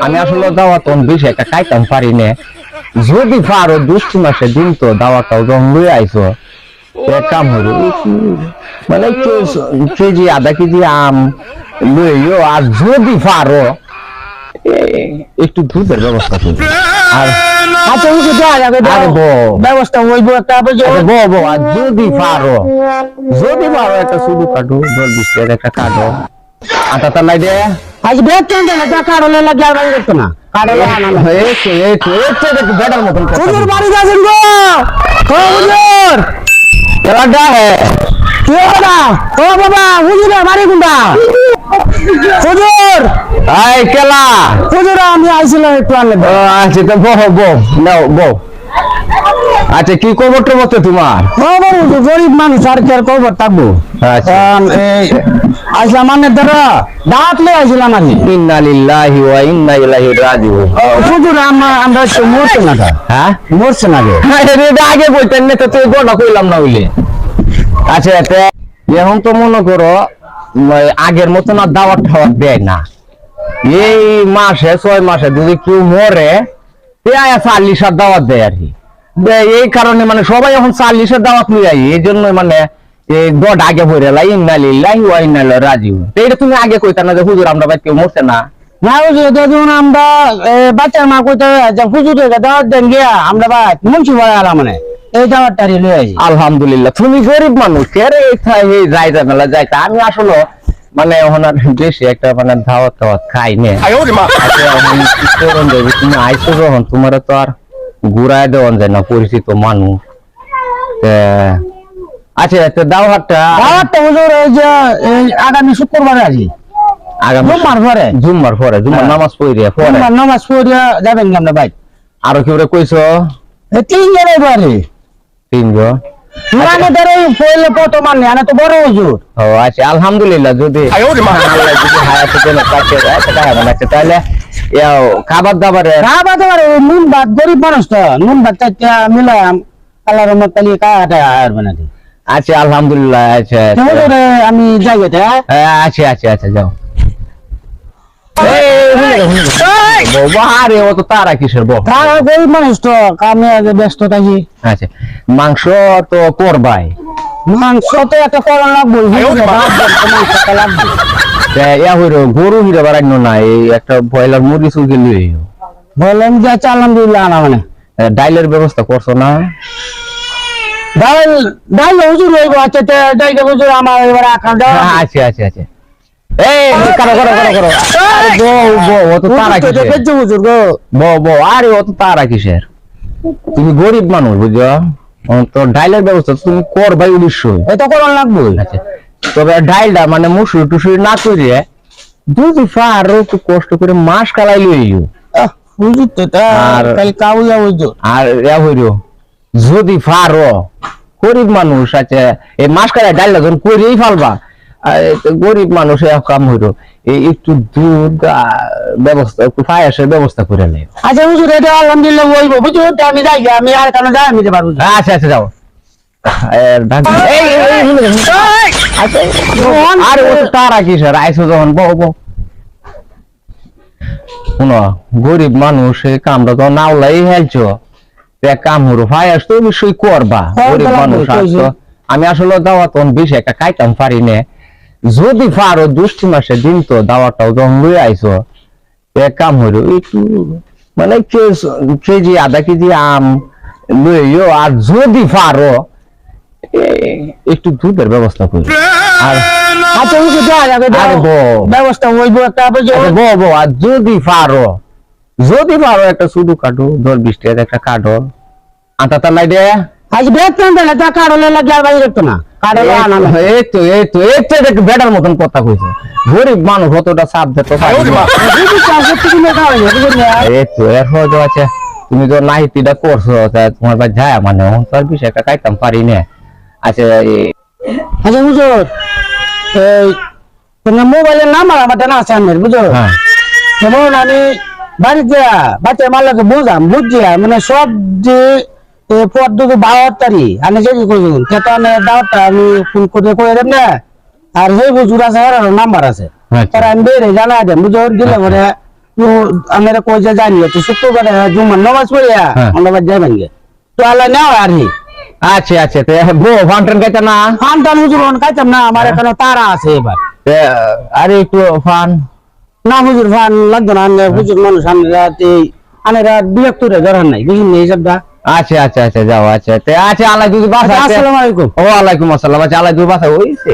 আমি আসলে দাওয়াত বেশি একটা খাইতাম পারি না। যদি পারো 2 মাসের দিন তো দাওয়াতটাও যখন লই আইছো এক কাম হলো মানে কেজি আধা কেজি আম লইও, আর যদি পারো একটু দুধের ব্যবস্থা করো। আর আচ্ছা ওকে দেওয়া যাবে, ব্যবস্থা হইব একটা। আর যদি পারো একটা শুধু কাটো 10-20 টাকার একটা কাটো আটা তালাই দে। আজ বেতন দেন না, কারণে লাগি আর বাইরে করতে না। কারণে আনা হয়েছে একটু বেটার মতন হুজুর বাড়ি যাবেন গো। ও হুজুর কেডা হে কে বাবা? ও বাবা হুজুর বাড়ি কোনটা? হুজুর আই কেলা হুজুর আমি আইছিলাম একটু আনলে। আচ্ছা তো বহ নাও বহ। আচ্ছা কি খবর টবর তোমার? খবর গরিব মানুষ আর কি আর খবর থাকবো। আচ্ছা আসলাম মানে ধরো দাঁত লয়ে আসলাম আমি। ইন্না লিল্লাহি ওয়া ইন্না ইলাইহি রাজিউন। হুজুর আমরা একটু মরছে না। হ্যাঁ মরছে না রে আগে বলতেন না তো তুই গোটা কইলাম না হইলে। আচ্ছা এখন তো মনে করো আগের মতো না দাওয়াত ঠাওয়াত দেয় না। এই মাসে 6 মাসে যদি কেউ মরে 40 দাওয়াত দেয় আর কি। এই কারণে মানে সবাই এখন 40 দাওয়াত নিয়ে যাই, এই জন্য মানে গড আগে ভরে লাই ইন্না লিল্লাহি ওয়া ইন্না ইলাইহি রাজিউন। এটা তুমি আগে কইতা না যে হুজুর আমরা ভাই কেউ মরছে না। না হুজুর দেখুন আমরা বাচ্চার মা কইতে যে হুজুরের দাওয়াত দেন গিয়া আমরা ভাই মুন্সি ভাই আলা মানে এই দাওয়াতটারি লয়ে আইছি। আলহামদুলিল্লাহ তুমি গরিব মানুষ এর এই যাই মেলা যাইতা। আমি আসলে মানে ওনার বেশি একটা মানে দাওয়াত টাওয়াত খাই না। তুমি আইসো যখন তোমার তো আর ঘুরায় দেওয়ান যায় না, পরিচিত মানুষ। আচ্ছা দাওয়াতটা হুজুর এই যে আগামী শুক্রবারে আছি, জুম্মার পরে নামাজ পড়িয়া নামাজ পড়িয়া যাবেন আমরা ভাই। আরো কেউ কইছো? 3 জনের বাড়ি 3 জন মানে ধরে পড়লে কত মানে আনা তো বড় হুজুর। ও আচ্ছা আলহামদুলিল্লাহ যদি আল্লাহ যদি হায়াতে দেন কাছে যায় তাহলে খাবার দাবারে নুন ভাত গরিব মানুষ তো নুন ভাত মিলাম আল্লাহর রহমত তালি কাটা আর বানাতে। আচ্ছা আলহামদুলিল্লাহ। আচ্ছা আমি যাই আচ্ছা আচ্ছা আচ্ছা যাও। আরে ও তো তারা কিসের গরিব মানুষ তো কামে ব্যস্ত থাকি। আচ্ছা মাংস তো করবাই, মাংস তো একটা করা লাগবে, গরু হিরে বাড়াইন না, এই একটা ব্রয়লার মুরগি চুরগি লিয়ে বললাম যে আচ্ছা আলহামদুলিল্লাহ আনা মানে। ডাইলের ব্যবস্থা করছো না? ডাইল হুজুর হইব। আচ্ছা ডাইল হুজুর আমার এবার আকাউন্ট দাও। আচ্ছা আচ্ছা আচ্ছা এই করো অত তারা কিসের হুজুর গো? আরে অত তারা কিসের? তুমি গরিব মানুষ বুঝছো, তো ডাইলের ব্যবস্থা তুমি করবাই অবশ্যই, এটা করার লাগবে। আচ্ছা তবে ডাইলটা মানে মুসুরি টুসুরি না করিয়ে যদি পারো একটু কষ্ট করে মাস কালাই লইও। হুজুর তো আর কাল কাউয়া হুজুর আর হইরো যদি পারো গরিব মানুষ। আচ্ছা এই মাস কালাই ডাইলটা যখন করিয়েই ফালবা, গরিব মানুষ কাম হইলো একটু দুধ ব্যবস্থা একটু পায়েসের ব্যবস্থা করে নেই। আচ্ছা হুজুর এটা আলহামদুলিল্লাহ হইব বুঝছো, আমি যাই আমি আর কারণে যাই আমি পারবো। আচ্ছা আচ্ছা যাও। আর ও তারা কিসের আইসো যখন শুনো গরিব মানুষ কামটা তো নাওলাই হেলছো, কাম হরো পায়েস তো অবশ্যই করবা। গরিব মানুষ আসতো আমি আসলে দাওয়াত বেশি একটা খাইতাম পারি না। যদি পারো 2 মাসের দিন তো দাওয়াতটাও যখন লই আইছো এক কাম হইলো একটু মানে কেজি আধা কেজি আম লইও, আর যদি পারো একটু দুধের ব্যবস্থা করি। আর আচ্ছা হুজুর দেওয়া যাবে, ব্যবস্থা হইব একটা। আর যদি পারো একটা শুধু কাটো 10-20 টাকার একটা কাটো আটা তালাই দে। আজ বেতন দেন না, কারণে লাগি আর বাইরে করতে না। বেটার মতন কথা কইছে, গরিব মানুষ অতটা চাপ দিতে আছে। তুমি তো নাহিতিটা করছো তোমার ভাই যায় মানে তার বিষয় একটা খাইতাম পারি না। আচ্ছা আচ্ছা হুজুর এই মোবাইলের নাম্বার আমার জানা আছে আমার বুঝো। যেমন আমি বাড়িতে বাচ্চার মাল্লাকে বুঝছি মানে সব যে পদ্মকে 12 তারিখ আমি যদি করি দাওয়াতটা আমি ফোন করে দেব না। আর সেই হুজুর আছে নাম্বার আছে, তারা আমি বেড়ে জানা দেন বুঝো, দিলে পরে আমরা কই যে জানি তো শুক্রবারে জুমার নামাজ পড়িয়া হ্যাঁ। আমরা বাদ যাবেন গে তো আল্লাহ নেওয়া আর কি আচ্ছা আচ্ছা তে বো ফান্টন খাইতা না ফান টান হুজুর খাইতাম না আমার এখানে তারা আছে এবার তে, আরে একটু ফান না হুজুর ফান লাগতো না হুজুর মানুষ আনেরা বিরক্ত রে দরকার নাই বুঝুন এই সবটা আচ্ছা আচ্ছা আচ্ছা যাও আচ্ছা তে আচ্ছা আল্লাহ যদি বাসা আসসালামু আলাইকুম ও আলাইকুম আসসালাম আচ্ছা আল্লাহ যদি বাসা হইছে